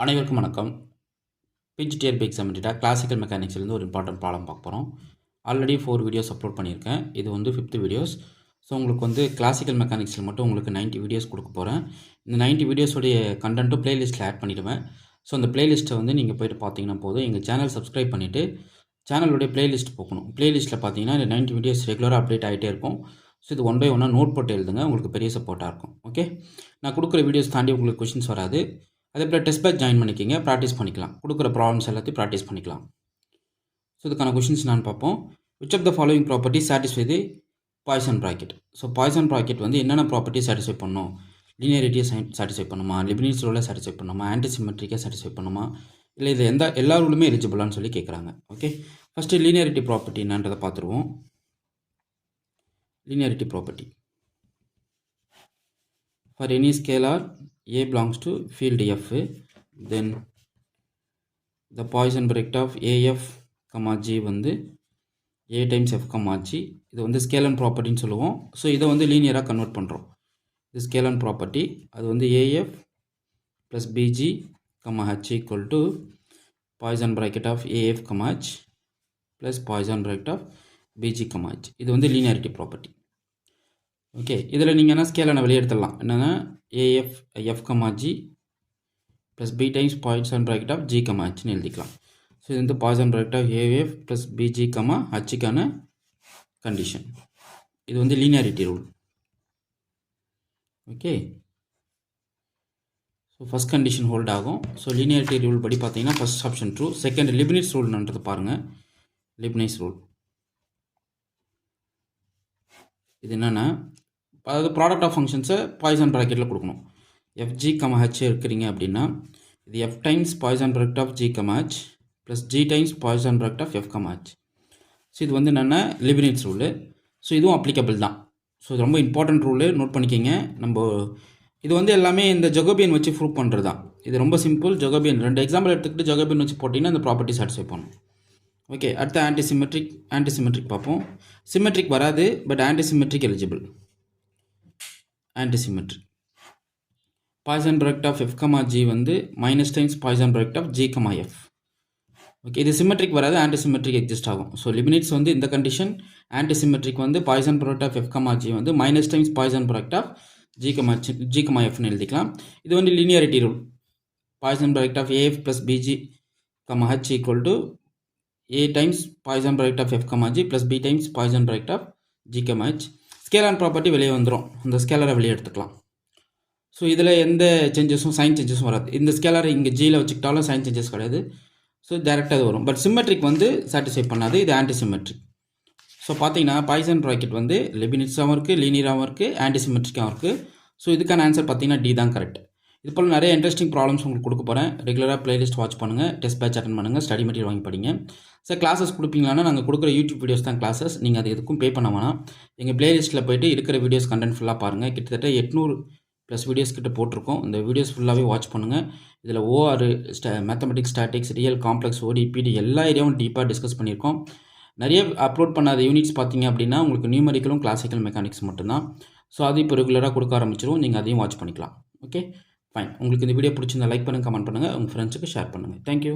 அனைவருக்கும் வணக்கம். PGTRB exam classical மெக்கானிக்ஸ்லேருந்து ஒரு இம்பார்ட்டன்ட் ப்ராப்ளம் பார்க்க போகிறோம். ஆல்ரெடி 4 வீடியோஸ் அப்லோட் பண்ணியிருக்கேன். இது வந்து 5th வீடியோஸ். ஸோ உங்களுக்கு வந்து கிளாசிக்கல் மெக்கானிக்ஸில் மட்டும் உங்களுக்கு 90 வீடியோஸ் கொடுக்க போகிறேன். இந்த 90 வீடியோஸோடைய கண்டென்ட்டும் ப்ளேலிஸ்ட்டில் ஆட் பண்ணிவிடுவேன். ஸோ அந்த ப்ளேலிஸ்ட்டை வந்து நீங்கள் போய்ட்டு பார்த்தீங்கன்னா போதும். எங்கள் சேனல் சப்ஸ்கிரைப் பண்ணிவிட்டு சேனலுடைய ப்ளேலிஸ்ட் போகணும். ப்ளேலிஸ்ட்டில் பார்த்தீங்கன்னா இந்த 90 வீடியோஸ் ரெகுலராக அப்டேட் ஆகிட்டே இருக்கும். ஸோ இது ஒன் பை ஒன்னாக நோட் போட்டு எழுதுங்க. உங்களுக்கு பெரிய சப்போர்ட்டாக இருக்கும். ஓகே, நான் கொடுக்குற வீடியோஸ் தாண்டி உங்களுக்கு கொஷின்ஸ் வராது. அதே போல் டெஸ்ட் பேட்ச் ஜாயின் பண்ணிக்கிங்க, ப்ராக்டிஸ் பண்ணிக்கலாம். கொடுக்குற ப்ராப்ளம்ஸ் எல்லாத்தையும் ப்ராக்டிஸ் பண்ணிக்கலாம். ஸோ இதுக்கான கொஷின்ஸ் நான் பார்ப்போம். Which of the following property satisfy the Poisson bracket. So Poisson bracket வந்து என்னென்ன ப்ராப்பர்ட்டி சாட்டிஸ்ஃபை பண்ணணும்? லீனியரிட்டியை சாட்டிஸ்ஃபை பண்ணுமா, லிபினிட்ஸ் ரூலை சாட்டிஸ்ஃபை பண்ணுமா, ஆன்டிசிமெட்ரிக்காக சாட்டிஸ்ஃபை பண்ணுமா, இல்லை இது எல்லா ரூலுமே எலிஜிபிளான்னு சொல்லி கேட்குறாங்க. ஓகே, ஃபஸ்ட்டு லீனியரிட்டி ப்ராப்பர்ட்டி என்னன்றதை பார்த்துருவோம். Linearity property for any scalar A belongs to field F, then the Poisson bracket of AF, G வந்து A times F, G. இது வந்து ஸ்கேலன் ப்ராப்பர்ட்டின்னு சொல்லுவோம். ஸோ இதை வந்து லீனியராக கன்வெர்ட் பண்ணுறோம். இது ஸ்கேலன் ப்ராப்பர்ட்டி. அது வந்து AF plus BG, H equal to Poisson bracket of AF, H plus Poisson bracket of BG, H. இது வந்து லீனியாரிட்டி ப்ராப்பர்ட்டி. ஓகே, இதில் நீங்கள் என்ன ஸ்கேலான வெளியே எடுத்துடலாம். என்னென்னா A F F comma G plus B times Poisson bracket of G comma ஹெச்னு எழுதிக்கலாம். ஸோ இது வந்து Poisson bracket of A F plus B G comma ஹச்சுக்கான கண்டிஷன். இது வந்து linearity rule. Okay, so first condition hold ஆகும். ஸோ லீனியாரிட்டி ரூல் படி பார்த்தீங்கன்னா first option true. Second Leibniz ரூல்ன்றது பாருங்கள். லிபினிட்ஸ் ரூல் இது என்னென்னா, அதாவது ப்ராடக்ட் ஆஃப் ஃபங்க்ஷன்ஸை பாய்சன் ப்ராக்கெட்டில் கொடுக்கணும். எஃப்ஜி கமா ஹெச் இருக்கிறீங்க அப்படின்னா இது F times Poisson bracket of G comma H plus G times Poisson bracket of F comma H. So இது வந்து என்னென்னா லிபினிட்ஸ் ரூலு. ஸோ இதுவும் அப்ளிகபிள் தான். ஸோ இது ரொம்ப இம்பார்ட்டன்ட் ரூலு, நோட் பண்ணிக்கிங்க. நம்ம இது வந்து எல்லாமே இந்த ஜெகோபியன் வச்சு ப்ரூவ் பண்ணுறது தான். இது ரொம்ப சிம்பிள். ஜெகோபியன் 2 எக்ஸாம்பிள் எடுத்துக்கிட்டு ஜெகோபியன் வச்சு போட்டிங்கன்னா அந்த ப்ராப்பர்ட்டி சாட்டிஸ்ஃபை பண்ணும். ஓகே, அடுத்த ஆன்டிசிமெட்ரிக் பார்ப்போம். சிமெட்ரிக் வராது, but antisymmetric eligible. Antisymmetric Poisson bracket of F comma G வந்து minus times Poisson bracket of G comma F. Okay, இது சிமெட்ரிக் வராது, ஆன்டிசிமெட்ரிக் எக்ஸிஸ்ட் ஆகும். ஸோ லிமினிட்ஸ் வந்து இந்த கண்டிஷன். ஆன்டிசிமெட்ரிக் வந்து Poisson bracket of F comma G வந்து minus times Poisson bracket of G comma எஃப்னு எழுதிக்கலாம். இது வந்து linearity rule. Poisson bracket of A F plus B G comma H equal to A times Poisson bracket of F, G plus B times Poisson bracket of G, H. Scalar property வெளியே வந்துடும். இந்த ஸ்கேலரை வெளியே எடுத்துக்கலாம். So இதில் எந்த சேஞ்சஸும் சைன் சேஞ்சஸும் வராது. இந்த ஸ்கேலரை இங்கே ஜியில் வச்சுக்கிட்டாலும் சைன் சேஞ்சஸ் கிடையாது. ஸோ டேரெக்டாக அது வரும். பட் சிமெட்ரிக் வந்து சாட்டிஸ்ஃபை பண்ணாது. இது ஆன்டிசிமெட்ரிக். ஸோ பார்த்தீங்கன்னா பாய்சன் ப்ராக்கெட் வந்து லிபினிட்ஸாகவும் இருக்குது, லீனியராகவும் இருக்குது, ஆன்டிசிமெட்ரிக்காகவும் இருக்குது. ஸோ இதுக்கான ஆன்சர் பார்த்தீங்கன்னா டி தான் கரெக்ட். இது போல் நிறைய இன்ட்ரெஸ்டிங் ப்ராப்ளம்ஸ் உங்களுக்கு கொடுக்க போகிறேன். ரெகுலராக ப்ளேலிஸ்ட் வாட்ச் பண்ணுங்கள், டெஸ்ட் பேட்ச் அட்டன் பண்ணுங்கள், ஸ்டடி மெட்டீரியல் வாங்கி படிங்க. சார் கிளாஸஸ் கொடுப்பீங்களான்னா நாங்கள் கொடுக்குற யூடியூப் வீடியோஸ் தான் கிளாஸஸ். நீங்கள் அது எதுக்கும் பே பண்ண வேணாம். எங்கள் ப்ளேலிஸ்ட்டில் போய்ட்டு இருக்கிற வீடியோஸ் கண்டென்ட் ஃபுல்லாக பாருங்கள். கிட்டத்தட்ட 800+ வீடியோஸ் கிட்ட போட்டிருக்கோம். இந்த வீடியோஸ் ஃபுல்லாகவே வாட்ச் பண்ணுங்கள். இதில் OR, mathematics, statics, real, complex, ஓடிபிடி எல்லா ஏரியாவும் டீப்பாக டிஸ்கஸ் பண்ணியிருக்கோம். நிறைய அப்லோட் பண்ணாத யூனிட்ஸ் பார்த்தீங்க அப்படின்னா உங்களுக்கு நியூமரிக்கலும் கிளாசிக்கல் மெக்கானிக்ஸ் மட்டும்தான். ஸோ அது இப்போ ரெகுலராக கொடுக்க ஆரம்பிச்சிடும். நீங்கள் அதையும் வாட்ச் பண்ணிக்கலாம். Okay, fine. உங்களுக்கு இந்த வீடியோ பிடிச்சிருந்தா லைக் பண்ணுங்கள், கமெண்ட் பண்ணுங்கள், உங்கள் ஃப்ரெண்ட்ஸுக்கு ஷேர் பண்ணுங்கள். தேங்க்யூ.